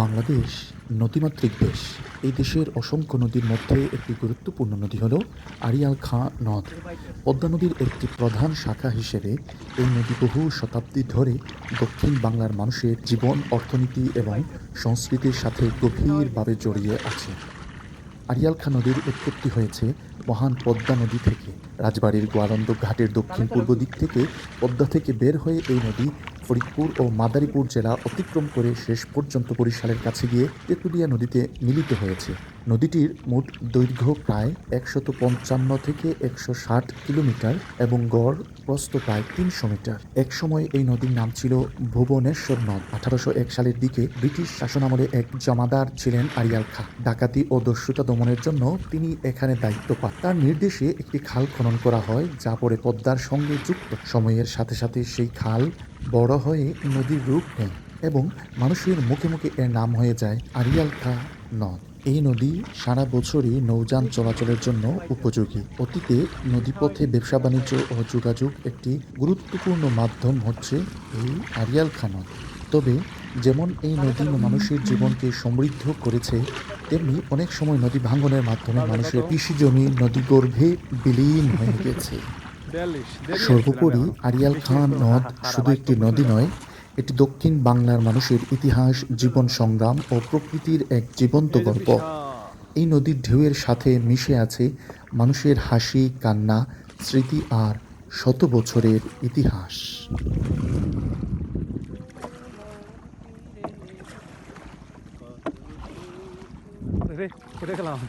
বাংলাদেশ নদীমাতৃক দেশ। এই দেশের অসংখ্য নদীর মধ্যে একটি গুরুত্বপূর্ণ নদী হল আড়িয়াল খাঁ নদ। পদ্মা নদীর একটি প্রধান শাখা হিসেবে এই নদী বহু শতাব্দী ধরে দক্ষিণ বাংলার মানুষের জীবন, অর্থনীতি এবং সংস্কৃতির সাথে গভীরভাবে জড়িয়ে আছে। আড়িয়াল খাঁ নদীর উৎপত্তি হয়েছে মহান পদ্মা নদী থেকে। রাজবাড়ীর গোয়ালন্দ ঘাটের দক্ষিণ পূর্ব দিক থেকে পদ্মা থেকে বের হয়ে এই নদী ফরিদপুর ও মাদারীপুর জেলা অতিক্রম করে শেষ পর্যন্ত বরিশালের কাছে গিয়ে তেঁতুলিয়া নদীতে মিলিত হয়েছে। নদীটির মোট দৈর্ঘ্য প্রায় ১৫৫ থেকে ১৬০ কিলোমিটার এবং গড় প্রস্থ প্রায় ৩০০ মিটার। একসময় এই নদীর নাম ছিল ভুবনেশ্বর নদ। ১৮০১ সালের দিকে ব্রিটিশ শাসনামলে এক জমাদার ছিলেন আড়িয়াল খাঁ। ডাকাতি ও দস্যুতা দমনের জন্য তিনি এখানে দায়িত্ব পান। তার নির্দেশে একটি খাল খনন করা হয়, যা পরে পদ্মার সঙ্গে যুক্ত। সময়ের সাথে সাথে সেই খাল বড় হয়ে নদীর রূপ নেয় এবং মানুষের মুখে মুখে এর নাম হয়ে যায় আড়িয়াল খাঁ নদ। এই নদী সারা বছরই নৌযান চলাচলের জন্য উপযোগী। অতীতে নদীপথে ব্যবসা বাণিজ্য ও যোগাযোগ একটি গুরুত্বপূর্ণ মাধ্যম হচ্ছে এই আড়িয়াল খাঁ নদ। তবে যেমন এই নদী মানুষের জীবনকে সমৃদ্ধ করেছে, তেমনি অনেক সময় নদী ভাঙনের মাধ্যমে মানুষের কৃষিজমি নদীগর্ভে বিলীন হয়ে গেছে। সর্বোপরি আড়িয়াল খাঁ নদ শুধু একটি নদী নয়, এটি দক্ষিণ বাংলার মানুষের ইতিহাস, জীবন সংগ্রাম ও প্রকৃতির এক জীবন্ত গল্প। এই নদীর ঢেউয়ের সাথে মিশে আছে মানুষের হাসি, কান্না, স্মৃতি আর শত বছরের ইতিহাস। রে, কোথায় গেলাম?